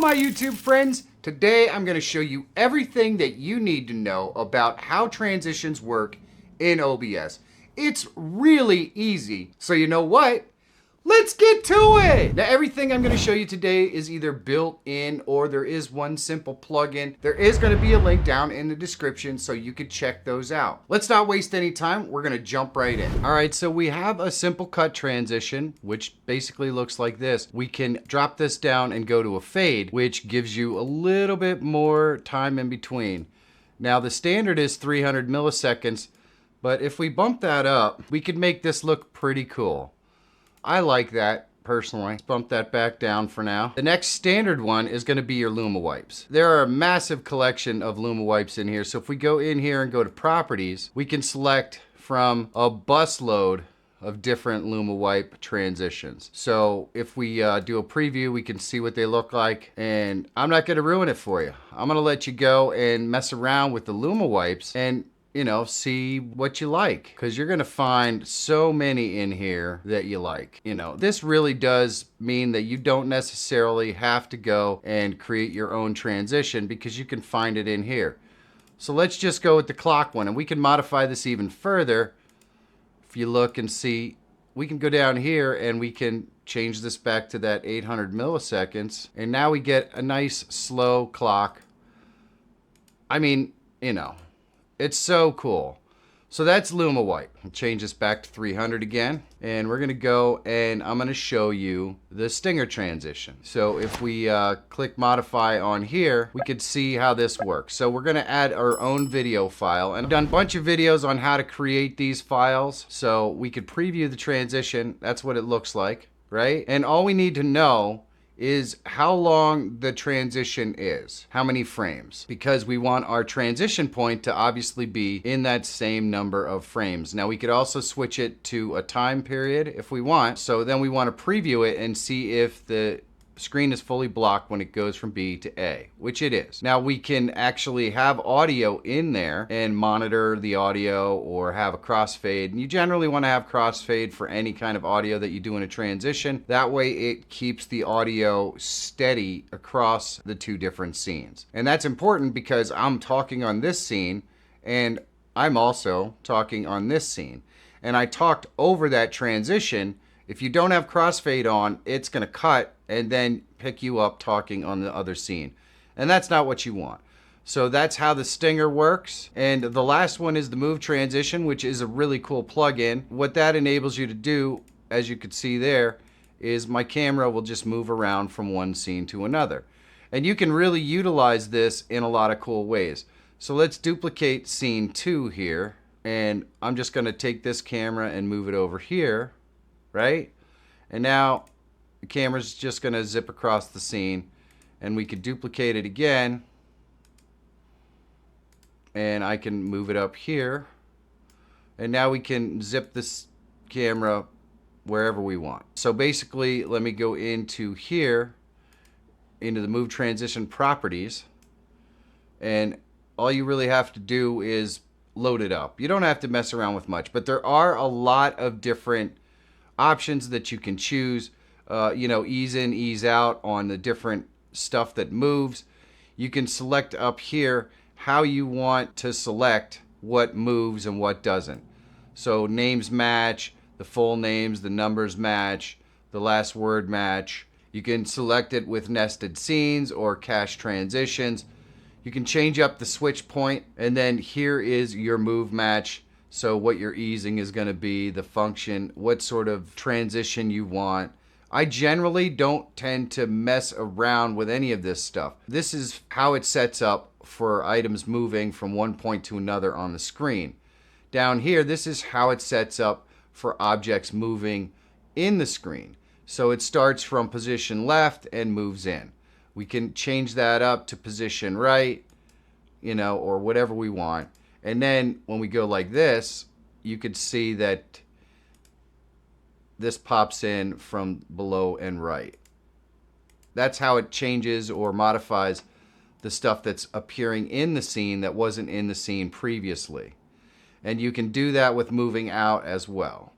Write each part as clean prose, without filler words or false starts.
my YouTube friends. Today I'm going to show you everything that you need to know about how transitions work in OBS. It's really easy. So you know what? Let's get to it! Now everything I'm going to show you today is either built in or there is one simple plugin. There is going to be a link down in the description so you could check those out. Let's not waste any time. We're going to jump right in. All right, so we have a simple cut transition, which basically looks like this. We can drop this down and go to a fade, which gives you a little bit more time in between. Now the standard is 300 milliseconds, but if we bump that up, we could make this look pretty cool. I like that personally. Let's bump that back down for now. The next standard one is going to be your Luma wipes. There are a massive collection of Luma wipes in here. So if we go in here and go to properties, we can select from a busload of different Luma wipe transitions. So if we do a preview, we can see what they look like. And I'm not going to ruin it for you. I'm going to let you go and mess around with the Luma wipes and see what you like, because you're going to find so many in here that you like. This really does mean that you don't necessarily have to go and create your own transition because you can find it in here. So let's just go with the clock one, and we can modify this even further. If you look and see, we can go down here and we can change this back to that 800 milliseconds. And now we get a nice slow clock. I mean, it's so cool. So that's Luma Wipe. I'll change this back to 300 again. And we're going to go and I'm going to show you the stinger transition. So if we click modify on here, we could see how this works. So we're going to add our own video file. And I've done a bunch of videos on how to create these files. So we could preview the transition. That's what it looks like, right? And all we need to know is how long the transition is, how many frames, because we want our transition point to obviously be in that same number of frames. Now we could also switch it to a time period if we want. So then we want to preview it and see if the screen is fully blocked when it goes from B to A, which it is. Now we can actually have audio in there and monitor the audio or have a crossfade. And you generally want to have crossfade for any kind of audio that you do in a transition. That way it keeps the audio steady across the two different scenes. And that's important because I'm talking on this scene and I'm also talking on this scene. And I talked over that transition. If you don't have crossfade on, it's going to cut and then pick you up talking on the other scene. And that's not what you want. So that's how the stinger works. And the last one is the move transition, which is a really cool plugin. What that enables you to do, as you can see there, is my camera will just move around from one scene to another. And you can really utilize this in a lot of cool ways. So let's duplicate scene 2 here. And I'm just going to take this camera and move it over here. Right? And now the camera's just going to zip across the scene, and we could duplicate it again, and I can move it up here, and now we can zip this camera wherever we want. So basically, let me go into here, into the move transition properties, and all you really have to do is load it up. You don't have to mess around with much, but there are a lot of different options that you can choose. Ease in, ease out on the different stuff that moves. You can select up here how you want to select what moves and what doesn't. So names match, the full names, the numbers match, the last word match. You can select it with nested scenes or cache transitions. You can change up the switch point, and then here is your move match. So what your easing is going to be, the function, what sort of transition you want. I generally don't tend to mess around with any of this stuff. This is how it sets up for items moving from one point to another on the screen. Down here, this is how it sets up for objects moving in the screen. So it starts from position left and moves in. We can change that up to position right, or whatever we want. And then when we go like this, you could see that this pops in from below and right. That's how it changes or modifies the stuff that's appearing in the scene that wasn't in the scene previously. And you can do that with moving out as well.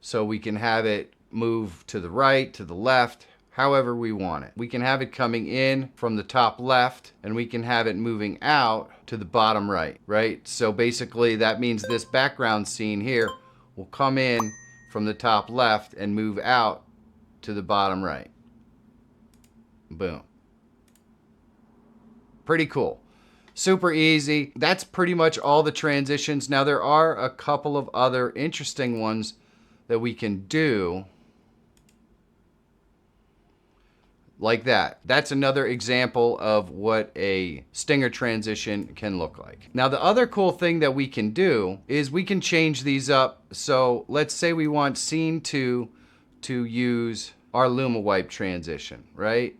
So we can have it move to the right, to the left, however we want it. We can have it coming in from the top left, and we can have it moving out to the bottom right, right? So basically that means this background scene here will come in from the top left and move out to the bottom right. Boom. Pretty cool. Super easy. That's pretty much all the transitions. Now there are a couple of other interesting ones that we can do. Like that. That's another example of what a stinger transition can look like. Now the other cool thing that we can do is we can change these up. So let's say we want scene 2 to use our Luma wipe transition, right?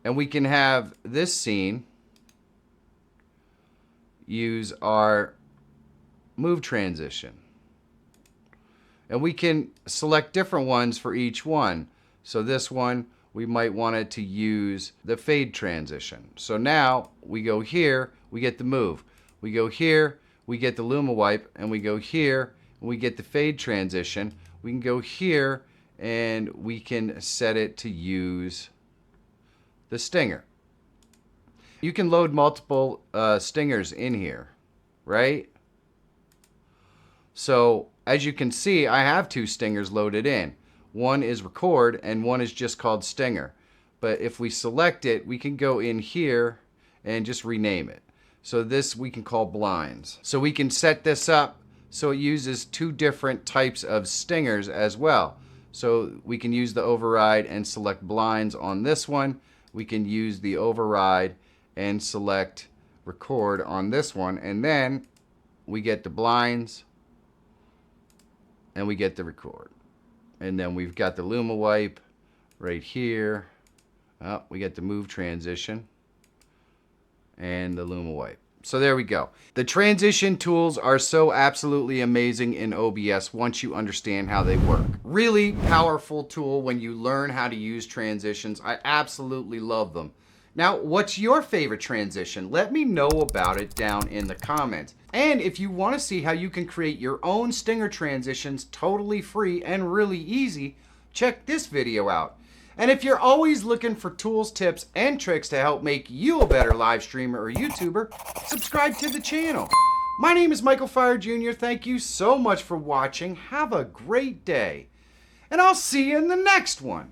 And we can have this scene use our move transition. And we can select different ones for each one. So this one, we might want it to use the fade transition. So now we go here, we get the move. We go here, we get the Luma wipe, and we go here, and we get the fade transition. We can go here, and we can set it to use the stinger. You can load multiple stingers in here, right? So as you can see, I have 2 stingers loaded in. One is record and one is just called stinger. But if we select it, we can go in here and just rename it. So this we can call blinds. So we can set this up so it uses 2 different types of stingers as well. So we can use the override and select blinds on this one. We can use the override and select record on this one. And then we get the blinds and we get the record. And then we've got the Luma wipe right here. Oh, we get the move transition and the Luma wipe. So there we go. The transition tools are so absolutely amazing in OBS once you understand how they work. Really powerful tool when you learn how to use transitions. I absolutely love them. Now, what's your favorite transition? Let me know about it down in the comments. And if you want to see how you can create your own stinger transitions totally free and really easy, check this video out. And if you're always looking for tools, tips, and tricks to help make you a better live streamer or YouTuber, subscribe to the channel. My name is Michael Feyrer Jr. Thank you so much for watching. Have a great day. And I'll see you in the next one.